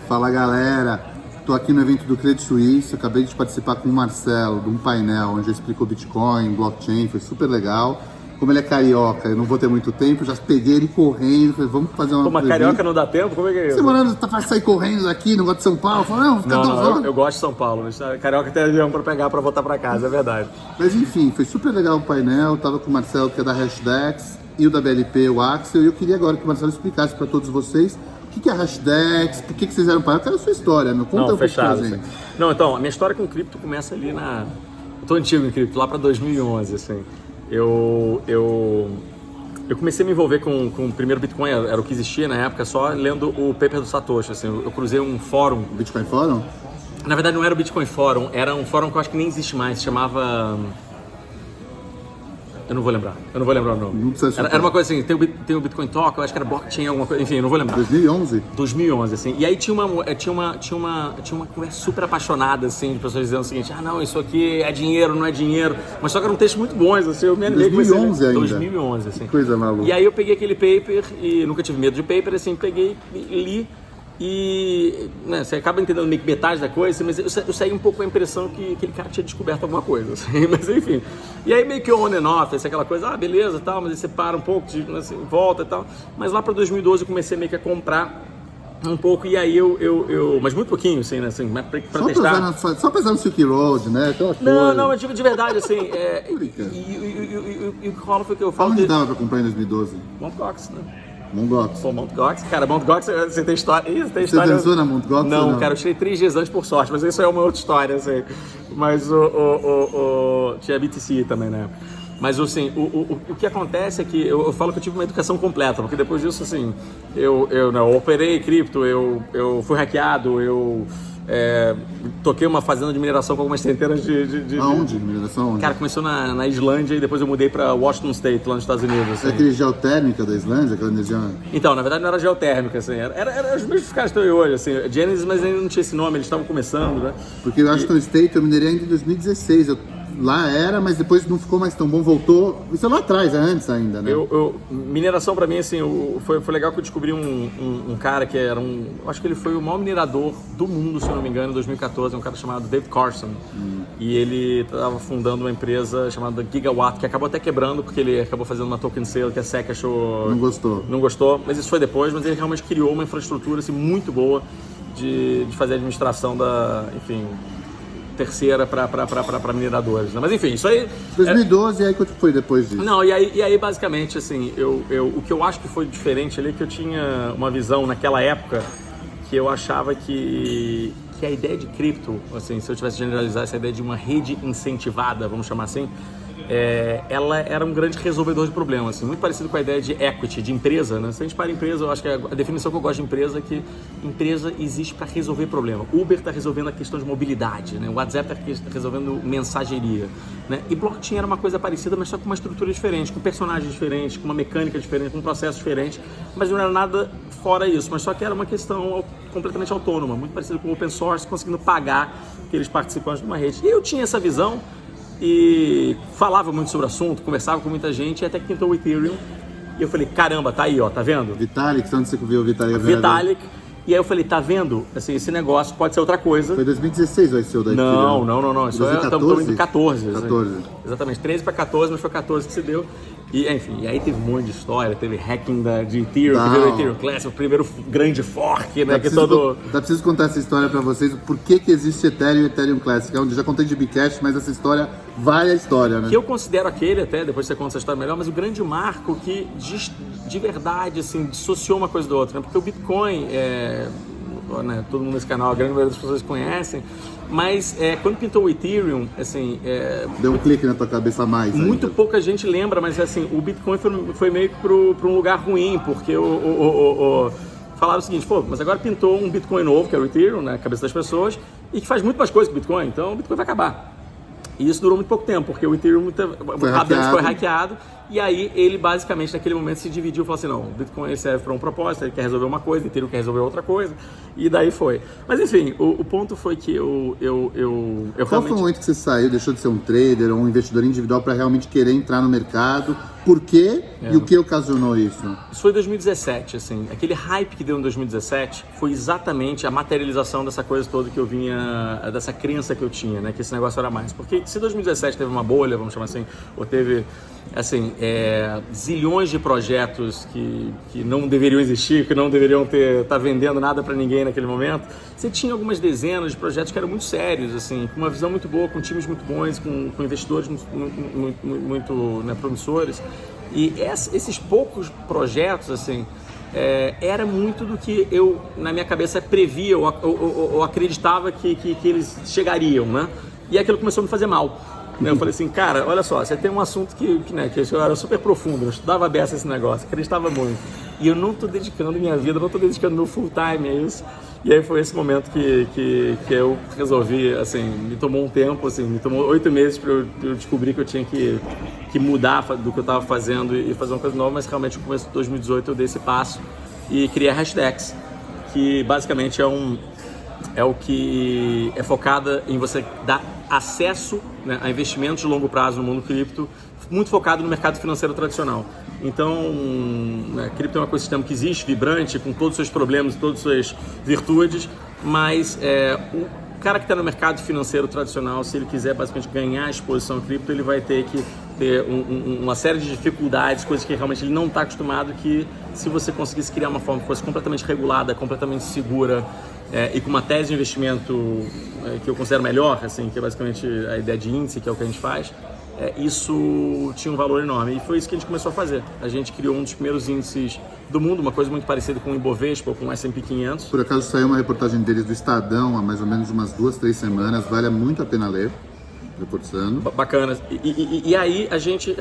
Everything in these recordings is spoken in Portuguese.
Fala galera, estou aqui no evento do Credit Suisse, acabei de participar com o Marcelo de um painel onde ele explicou Bitcoin, blockchain, foi super legal. Como ele é carioca, eu não vou ter muito tempo, já peguei ele correndo, falei, vamos fazer uma Mas carioca não dá tempo? Como é que é isso? Você morando, tá pra sair correndo daqui, não gosta de São Paulo? Falei, não, fica 2 horas. Eu gosto de São Paulo, mas carioca tem avião pra pegar pra voltar pra casa, é verdade. Mas enfim, foi super legal o painel, tava com o Marcelo que é da Hashdex e o da BLP, o Axel, e eu queria agora que o Marcelo explicasse para todos vocês o que é a Hashdex, por que vocês fizeram painel, eu quero a sua história, meu, conta um pouco pra gente. Não, então, a minha história com cripto começa ali na... Eu tô antigo em cripto, lá pra 2011, assim. Eu comecei a me envolver com o primeiro Bitcoin, era o que existia na época, só lendo o paper do Satoshi, assim. Eu cruzei um fórum... Bitcoin Fórum? Na verdade não era o Bitcoin Fórum, era um fórum que eu acho que nem existe mais, se chamava... Eu não vou lembrar o nome. Era uma coisa assim, tem o Bitcoin Talk, eu acho que era blockchain, alguma coisa, enfim, eu não vou lembrar. 2011? 2011, assim. E aí tinha uma conversa super apaixonada, assim, de pessoas dizendo o seguinte, não, isso aqui é dinheiro, não é dinheiro. Mas só que eram textos muito bons, assim, eu me animei. 2011 ainda? 2011, assim. Que coisa maluca. E aí eu peguei aquele paper, e nunca tive medo de paper, assim, peguei, li, e né, você acaba entendendo meio que metade da coisa, mas eu saí um pouco com a impressão que aquele cara tinha descoberto alguma coisa, assim, mas enfim. E aí meio que on and off, assim, aquela coisa, beleza, tal, mas aí você para um pouco, assim, volta e tal. Mas lá para 2012 eu comecei meio que a comprar um pouco, e aí mas muito pouquinho, assim, né, assim, pra testar. Só pra usar no Silk Road, né? Não, mas de verdade, assim, e o que rola foi que eu falo... Onde dava pra comprar em 2012? Mt. Gox, né? Mt. Gox. Pô, Mt. Gox, cara, Mt. Gox, você tem história... Você dançou na Mt. Gox? Não, cara, eu tirei 3 dias antes por sorte, mas isso é uma outra história, assim. Mas tinha BTC também, né? Mas, assim, o que acontece é que eu falo que eu tive uma educação completa, porque depois disso, assim, eu operei cripto, eu fui hackeado, toquei uma fazenda de mineração com algumas centenas de... Aonde? Mineração onde? Cara, começou na Islândia e depois eu mudei pra Washington State, lá nos Estados Unidos. Assim. É aquele geotérmica da Islândia, aquela energia... Então, na verdade não era geotérmica, assim, era os mesmos caras que estão aí hoje, assim, Genesis, mas ainda não tinha esse nome, eles estavam começando, né? Porque o Washington State eu minerei ainda em 2016, lá era, mas depois não ficou mais tão bom, voltou. Isso é lá atrás, antes ainda, né? Mineração pra mim, assim, foi legal que eu descobri um cara que era acho que ele foi o maior minerador do mundo, se eu não me engano, em 2014, um cara chamado David Carson. E ele estava fundando uma empresa chamada Gigawatt, que acabou até quebrando, porque ele acabou fazendo uma token sale que a SEC achou... Não gostou, mas isso foi depois, mas ele realmente criou uma infraestrutura, assim, muito boa de fazer a administração enfim... terceira para mineradores, né? Mas enfim, isso aí... 2012, e aí quanto foi depois disso? Não, e aí basicamente, assim, o que eu acho que foi diferente ali é que eu tinha uma visão naquela época que eu achava que a ideia de cripto, assim, se eu tivesse generalizar essa ideia de uma rede incentivada, vamos chamar assim, ela era um grande resolvedor de problemas, assim, muito parecido com a ideia de equity, de empresa, né? Se a gente para empresa, eu acho que a definição que eu gosto de empresa é que empresa existe para resolver problema. Uber está resolvendo a questão de mobilidade, né? O WhatsApp está resolvendo mensageria, né? E blockchain era uma coisa parecida, mas só com uma estrutura diferente, com personagens diferentes, com uma mecânica diferente, com um processo diferente, mas não era nada fora isso, mas só que era uma questão completamente autônoma, muito parecido com o open source, conseguindo pagar aqueles participantes de uma rede. E eu tinha essa visão e falava muito sobre o assunto, conversava com muita gente, até que pintou o Ethereum. E eu falei, caramba, tá aí, ó, tá vendo? Vitalik, onde você viu o Vitalik? Vitalik. E aí eu falei, tá vendo? Assim, esse negócio pode ser outra coisa. Foi 2016 vai ser o da Ethereum? Não. Isso estamos indo 14. 14. Assim. Exatamente, 13 para 14, mas foi 14 que se deu. E, enfim, e aí teve um monte de história, teve hacking de Ethereum, que veio o Ethereum Classic, o primeiro grande fork, né? Preciso contar essa história pra vocês, por que existe Ethereum e Ethereum Classic. Eu já contei de Bcash, mas essa história vale a história, né? Que eu considero aquele até, depois você conta essa história melhor, mas o grande marco que de verdade, assim, dissociou uma coisa da outra, né? Porque o Bitcoin, né, todo mundo nesse canal, a grande maioria das pessoas conhecem, mas quando pintou o Ethereum, assim... Deu um clique na tua cabeça a mais. Muito pouca gente lembra, mas assim, o Bitcoin foi meio que para um lugar ruim, porque falaram o seguinte, mas agora pintou um Bitcoin novo, que é o Ethereum, na cabeça das pessoas, e que faz muito mais coisa que o Bitcoin, então o Bitcoin vai acabar. E isso durou muito pouco tempo, porque o Ethereum foi hackeado, e aí ele basicamente naquele momento se dividiu e falou assim, não, o Bitcoin serve para um propósito, ele quer resolver uma coisa, o Ethereum quer resolver outra coisa, e daí foi. Mas enfim, o ponto foi que eu Qual foi o momento que você saiu, deixou de ser um trader ou um investidor individual para realmente querer entrar no mercado Por quê e o que ocasionou isso? Isso foi em 2017, assim. Aquele hype que deu em 2017 foi exatamente a materialização dessa coisa toda que eu vinha, dessa crença que eu tinha, né? Que esse negócio era mais. Porque se 2017 teve uma bolha, vamos chamar assim, ou teve, assim, zilhões de projetos que não deveriam existir, que não deveriam estar vendendo nada para ninguém naquele momento, você tinha algumas dezenas de projetos que eram muito sérios, assim, com uma visão muito boa, com times muito bons, com investidores muito né, promissores. E esses poucos projetos, assim, era muito do que eu, na minha cabeça, previa ou acreditava que eles chegariam, né? E aquilo começou a me fazer mal. Né? Eu falei assim, cara, olha só, você tem um assunto que eu era super profundo, eu estudava beça esse negócio, acreditava muito. E eu não estou dedicando minha vida, não estou dedicando meu full time a isso. E aí foi esse momento que eu resolvi, assim, me tomou um tempo, assim, me tomou 8 meses para eu descobrir que eu tinha que mudar do que eu estava fazendo e fazer uma coisa nova, mas realmente no começo de 2018 eu dei esse passo e criei a Hashdex, que basicamente é o que é focada em você dar acesso, né, a investimentos de longo prazo no mundo cripto, muito focado no mercado financeiro tradicional. Então, né, cripto é um ecossistema que existe, vibrante, com todos os seus problemas, todas as suas virtudes, mas o cara que está no mercado financeiro tradicional, se ele quiser basicamente ganhar a exposição cripto, ele vai ter que ter uma série de dificuldades, coisas que realmente ele não está acostumado, que se você conseguisse criar uma forma que fosse completamente regulada, completamente segura, e com uma tese de investimento que eu considero melhor, assim, que é basicamente a ideia de índice, que é o que a gente faz, isso tinha um valor enorme. E foi isso que a gente começou a fazer. A gente criou um dos primeiros índices do mundo, uma coisa muito parecida com o Ibovespa ou com o S&P 500. Por acaso saiu uma reportagem deles do Estadão há mais ou menos umas 2, 3 semanas, vale muito a pena ler, reportando. Bacana. E aí a gente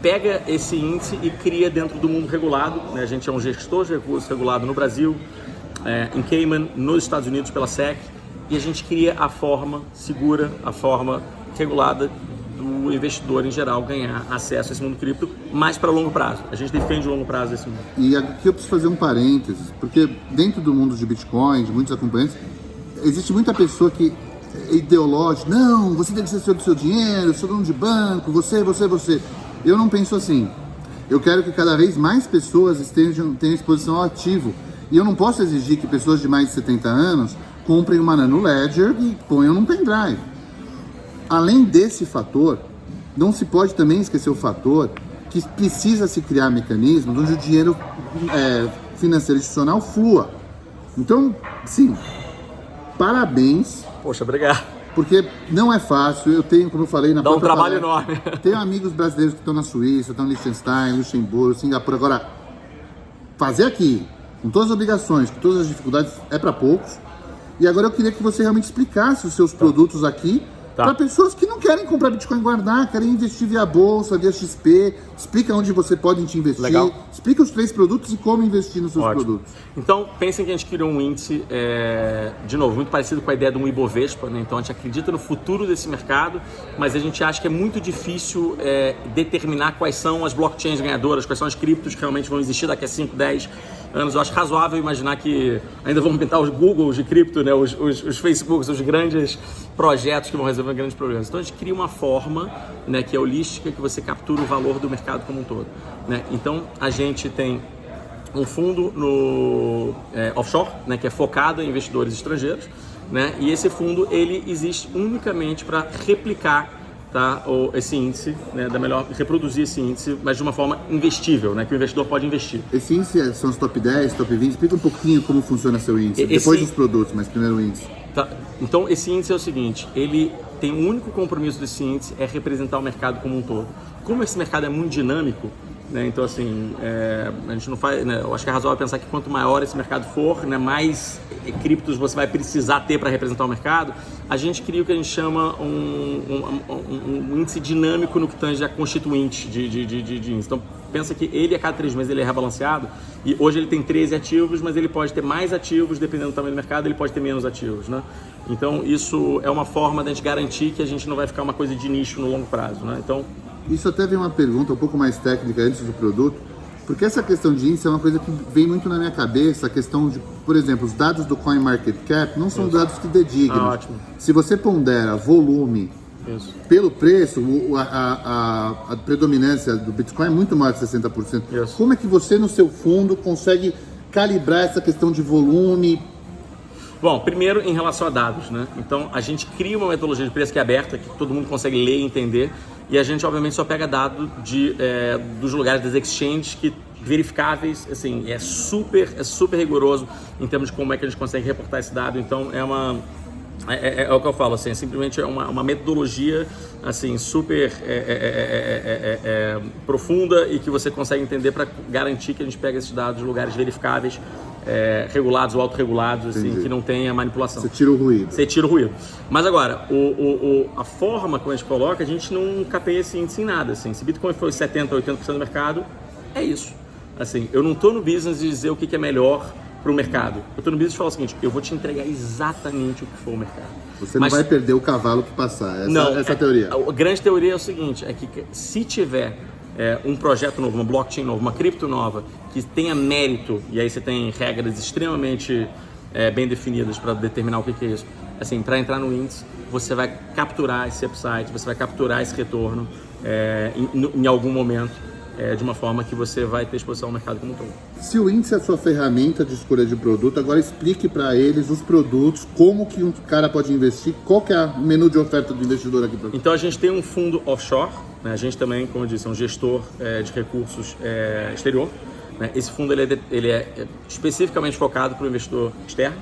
pega esse índice e cria dentro do mundo regulado, né? A gente é um gestor de recursos regulado no Brasil, em Cayman, nos Estados Unidos pela SEC, e a gente cria a forma segura, a forma regulada do investidor em geral ganhar acesso a esse mundo cripto, mais para longo prazo. A gente defende o longo prazo desse mundo. E aqui eu preciso fazer um parênteses, porque dentro do mundo de Bitcoin, de muitos acompanhantes, existe muita pessoa que é ideológica, não, você tem que ser senhor do seu dinheiro, sou dono de banco, você. Eu não penso assim. Eu quero que cada vez mais pessoas tenham exposição ao ativo. E eu não posso exigir que pessoas de mais de 70 anos comprem uma Nano Ledger e ponham num pendrive. Além desse fator, não se pode também esquecer o fator que precisa se criar mecanismos onde o dinheiro financeiro institucional flua. Então, sim, parabéns. Poxa, obrigado. Porque não é fácil, eu tenho, como eu falei na própria palestra... Dá um trabalho enorme. Tenho amigos brasileiros que estão na Suíça, estão em Liechtenstein, Luxemburgo, Singapura. Agora, fazer aqui, com todas as obrigações, com todas as dificuldades, é para poucos. E agora eu queria que você realmente explicasse os seus produtos aqui, para pessoas que não querem comprar Bitcoin e guardar, querem investir via bolsa, via XP. Explica onde você pode investir. Legal. Explica os 3 produtos e como investir nos seus produtos. Então, pensem que a gente criou um índice, de novo, muito parecido com a ideia de um Ibovespa, né? Então a gente acredita no futuro desse mercado, mas a gente acha que é muito difícil determinar quais são as blockchains ganhadoras, quais são as criptos que realmente vão existir daqui a 5, 10 anos. Eu acho razoável imaginar que ainda vão pintar os Googles de cripto, né? os Facebooks, os grandes projetos que vão resolver grandes problemas. Então a gente cria uma forma, né, que é holística, que você captura o valor do mercado como um todo, né? Então a gente tem um fundo no offshore, né, que é focado em investidores estrangeiros, né? E esse fundo ele existe unicamente para replicar, tá, esse índice, né, reproduzir esse índice, mas de uma forma investível, né, que o investidor pode investir. Esse índice são os top 10, top 20, explica um pouquinho como funciona seu índice, depois os produtos, mas primeiro o índice. Tá. Então esse índice é o seguinte, ele tem um único compromisso desse índice, é representar o mercado como um todo. Como esse mercado é muito dinâmico, né, então assim, a gente não faz, né, eu acho que é razoável pensar que quanto maior esse mercado for, né, mais criptos você vai precisar ter para representar o mercado. A gente cria o que a gente chama um índice dinâmico no que tange a constituinte de índice. Então pensa que ele a cada 3 meses ele é rebalanceado e hoje ele tem 13 ativos, mas ele pode ter mais ativos, dependendo do tamanho do mercado, ele pode ter menos ativos, né? Então isso é uma forma de a gente garantir que a gente não vai ficar uma coisa de nicho no longo prazo, né? Então, isso até vem uma pergunta um pouco mais técnica antes do produto, porque essa questão de índice é uma coisa que vem muito na minha cabeça, a questão de, por exemplo, os dados do CoinMarketCap não são dados que dedignam. Ótimo. Se você pondera volume Isso. Pelo preço, a predominância do Bitcoin é muito maior de 60%. Isso. Como é que você, no seu fundo, consegue calibrar essa questão de volume? Bom, primeiro em relação a dados, né? Então a gente cria uma metodologia de preço que é aberta, que todo mundo consegue ler e entender, e a gente obviamente só pega dado dos lugares das exchanges que verificáveis, assim, é super rigoroso em termos de como é que a gente consegue reportar esse dado. Então é o que eu falo, assim, simplesmente é uma metodologia assim, super profunda e que você consegue entender para garantir que a gente pega esses dados de lugares verificáveis, regulados ou autorregulados, assim, que não tenha manipulação. Você tira o ruído. Você tira o ruído. Mas agora, a forma como a gente coloca, a gente não capeia esse índice em nada. Assim. Se Bitcoin foi 70%, 80% do mercado, é isso. Assim, eu não estou no business de dizer o que é melhor para o mercado. Eu estou no business de falar o seguinte, eu vou te entregar exatamente o que for o mercado. Você não vai perder o cavalo que passar, essa é a teoria. A grande teoria é o seguinte, é que se tiver um projeto novo, uma blockchain nova, uma cripto nova, que tenha mérito, e aí você tem regras extremamente bem definidas para determinar o que é isso. Assim, para entrar no índice, você vai capturar esse upside, você vai capturar esse retorno em algum momento. De uma forma que você vai ter exposição ao mercado como um todo. Se o índice é a sua ferramenta de escolha de produto, agora explique para eles os produtos, como que um cara pode investir, qual que é o menu de oferta do investidor aqui. Então a gente tem um fundo offshore, né? A gente também, como eu disse, é um gestor de recursos exterior. Né? Esse fundo ele é especificamente focado para o investidor externo.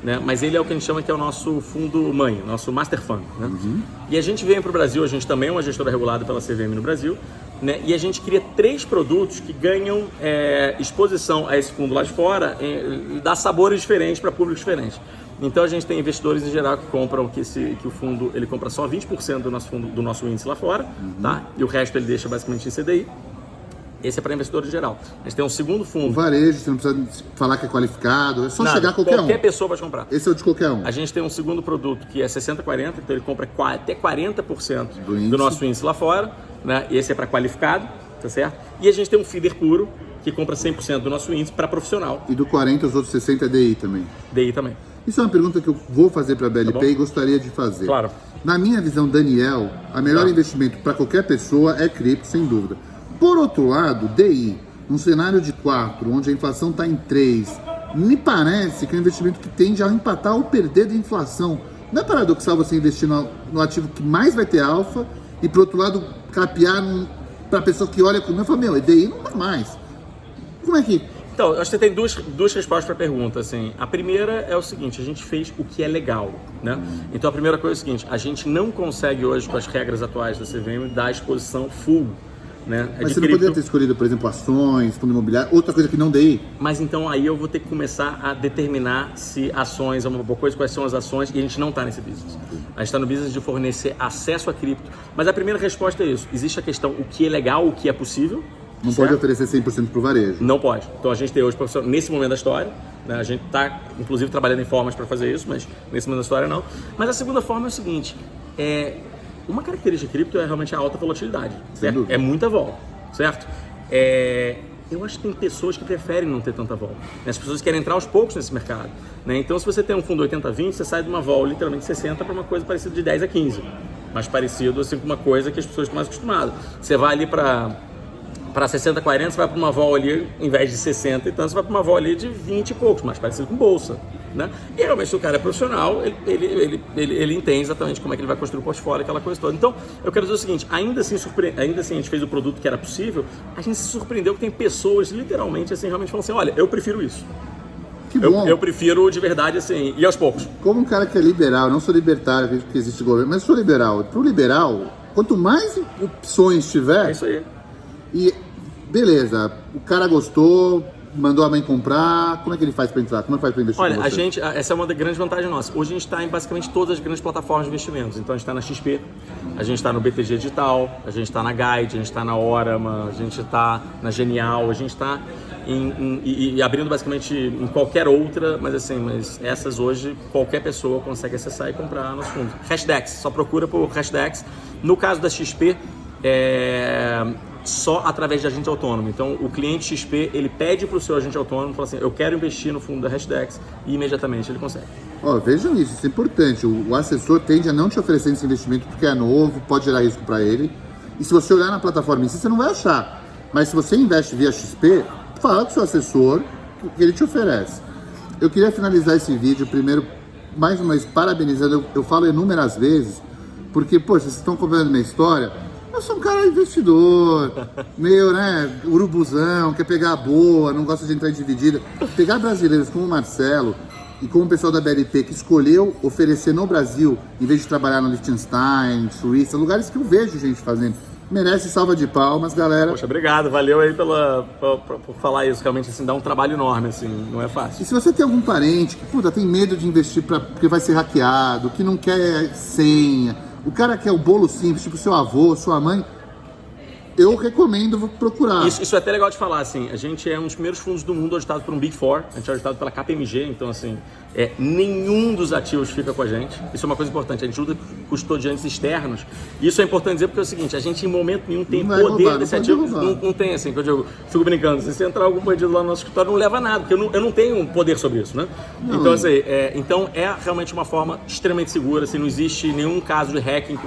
Né? Mas ele é o que a gente chama que é o nosso fundo mãe, nosso master fund. Né? Uhum. E a gente veio para o Brasil, a gente também é uma gestora regulada pela CVM no Brasil, né? E a gente cria 3 produtos que ganham exposição a esse fundo lá de fora e dá sabores diferentes para públicos diferentes. Então a gente tem investidores em geral que compram que o fundo ele compra só 20% do nosso índice lá fora, tá? E o resto ele deixa basicamente em CDI. Esse é para investidores em geral. A gente tem um segundo fundo. O varejo, você não precisa falar que é qualificado, é só chegar qualquer pessoa pode comprar. Esse é o de qualquer um. A gente tem um segundo produto que é 60-40, então ele compra até 40% do nosso índice lá fora, né? Esse é para qualificado, tá certo? E a gente tem um feeder puro que compra 100% do nosso índice para profissional. E do 40, os outros 60 é DI também? DI também. Isso é uma pergunta que eu vou fazer para a BLP e gostaria de fazer. Claro. Na minha visão, Daniel, a melhor investimento para qualquer pessoa é cripto, sem dúvida. Por outro lado, DI, num cenário de 4, onde a inflação está em 3, me parece que é um investimento que tende a empatar ou perder da inflação. Não é paradoxal você investir no ativo que mais vai ter alfa e, por outro lado, capear para a pessoa que olha comigo e fala, meu, DI não dá mais. Como é que... Então, eu acho que você tem duas respostas para a pergunta. Assim. A primeira é o seguinte, a gente fez o que é legal. Né? Então, a primeira coisa é o seguinte, a gente não consegue hoje, com as regras atuais da CVM, dar exposição full. Né? Mas você não poderia ter escolhido, por exemplo, ações, fundo imobiliário, outra coisa que não DI? Mas então aí eu vou ter que começar a determinar se ações é uma boa coisa, quais são as ações, e a gente não está nesse business. A gente está no business de fornecer acesso a cripto. Mas a primeira resposta é isso. Existe a questão o que é legal, o que é possível. Não pode oferecer 100% para o varejo. Não pode. Então a gente tem hoje, nesse momento da história, né, a gente está inclusive trabalhando em formas para fazer isso, mas nesse momento da história não. Mas a segunda forma é o seguinte, uma característica de cripto é realmente a alta volatilidade, certo? É muita vol, certo? Eu acho que tem pessoas que preferem não ter tanta vol. As pessoas querem entrar aos poucos nesse mercado. Né? Então, se você tem um fundo 80-20, você sai de uma vol literalmente 60 para uma coisa parecida de 10 a 15. Mais parecido assim com uma coisa que as pessoas estão mais acostumadas. Você vai ali para 60-40, você vai para uma vol ali, em vez de 60, então você vai para uma vol ali de 20 e poucos, mais parecido com bolsa. Né? E realmente, se o cara é profissional, ele entende exatamente como é que ele vai construir o portfólio, aquela coisa toda. Então, eu quero dizer o seguinte, ainda assim a gente fez o produto que era possível, a gente se surpreendeu que tem pessoas, literalmente, assim, realmente falam assim, olha, eu prefiro isso. Que bom. Eu prefiro, de verdade, assim, e aos poucos. Como um cara que é liberal, não sou libertário, porque existe governo, mas sou liberal. Para o liberal, quanto mais opções tiver... É isso aí. E, beleza, o cara gostou... Mandou a mãe comprar, como é que ele faz para entrar? Como é que faz para investir? Olha, essa é uma das grandes vantagens nossas. Hoje a gente está em basicamente todas as grandes plataformas de investimentos. Então a gente está na XP, a gente está no BTG Digital, a gente está na Guide, a gente está na Orama, a gente está na Genial, a gente está abrindo basicamente em qualquer outra, mas essas hoje qualquer pessoa consegue acessar e comprar nos fundos. Hashdex, só procura por Hashdex. No caso da XP, só através de agente autônomo. Então, o cliente XP, ele pede para o seu agente autônomo, fala assim, eu quero investir no fundo da Hashdex, e imediatamente ele consegue. Vejam isso é importante. O assessor tende a não te oferecer esse investimento porque é novo, pode gerar risco para ele. E se você olhar na plataforma em si, você não vai achar. Mas se você investe via XP, fala com o seu assessor o que ele te oferece. Eu queria finalizar esse vídeo primeiro, mais uma vez, parabenizando. Eu falo inúmeras vezes, porque, poxa, vocês estão acompanhando minha história. Eu sou um cara investidor, meio, urubuzão, quer pegar a boa, não gosta de entrar em dividida. Pegar brasileiros como o Marcelo e como o pessoal da BLP que escolheu oferecer no Brasil, em vez de trabalhar no Liechtenstein, Suíça, lugares que eu vejo gente fazendo, merece salva de palmas, galera. Poxa, obrigado, valeu aí por falar isso, realmente, assim, dá um trabalho enorme, assim, não é fácil. E se você tem algum parente que, tem medo de investir porque vai ser hackeado, que não quer senha, o cara quer o bolo simples, tipo seu avô, sua mãe, eu recomendo procurar. Isso é até legal de falar, assim, a gente é um dos primeiros fundos do mundo auditado por um Big Four, a gente é auditado pela KPMG, então, assim, nenhum dos ativos fica com a gente. Isso é uma coisa importante, a gente usa custodiantes externos. Isso é importante dizer porque é o seguinte, a gente em momento nenhum tem poder desse ativo. Não tem, assim, que eu digo, fico brincando, se entrar algum bandido lá no nosso escritório, não leva nada, porque eu não tenho poder sobre isso, né? Então, assim, então é realmente uma forma extremamente segura, assim, não existe nenhum caso de hacking,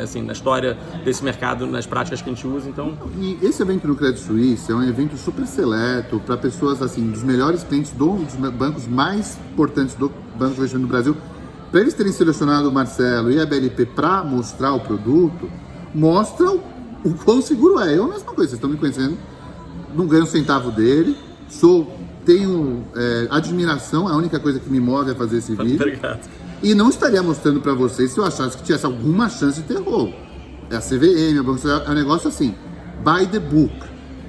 assim, na história desse mercado, nas práticas que a gente usa, então... E esse evento no Credit Suisse é um evento super seleto para pessoas, assim, dos melhores clientes dos bancos mais importantes do Banco de Investimento do Brasil. Para eles terem selecionado o Marcelo e a BLP para mostrar o produto, mostra o quão seguro é. Eu, a mesma coisa, vocês estão me conhecendo, não ganho um centavo dele, tenho admiração, a única coisa que me move a fazer esse vídeo. Obrigado. E não estaria mostrando para vocês se eu achasse que tivesse alguma chance de ter roubo. É a CVM, é um negócio assim, by the book.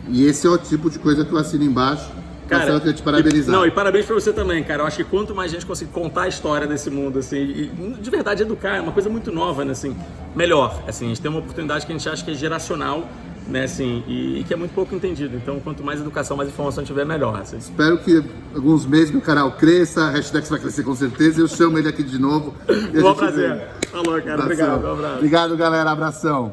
E esse é o tipo de coisa que eu assino embaixo. Marcelo, eu queria te parabenizar. E parabéns pra você também, cara. Eu acho que quanto mais gente conseguir contar a história desse mundo, assim, e de verdade educar, é uma coisa muito nova, né, assim, melhor. Assim, a gente tem uma oportunidade que a gente acha que é geracional, né, assim, e que é muito pouco entendido. Então, quanto mais educação, mais informação tiver, melhor. Assim. Espero que alguns meses meu canal cresça, a Hashdex vai crescer com certeza, eu chamo ele aqui de novo. Um bom prazer. Falou, cara. Obrigado. Um abraço. Obrigado, galera. Abração.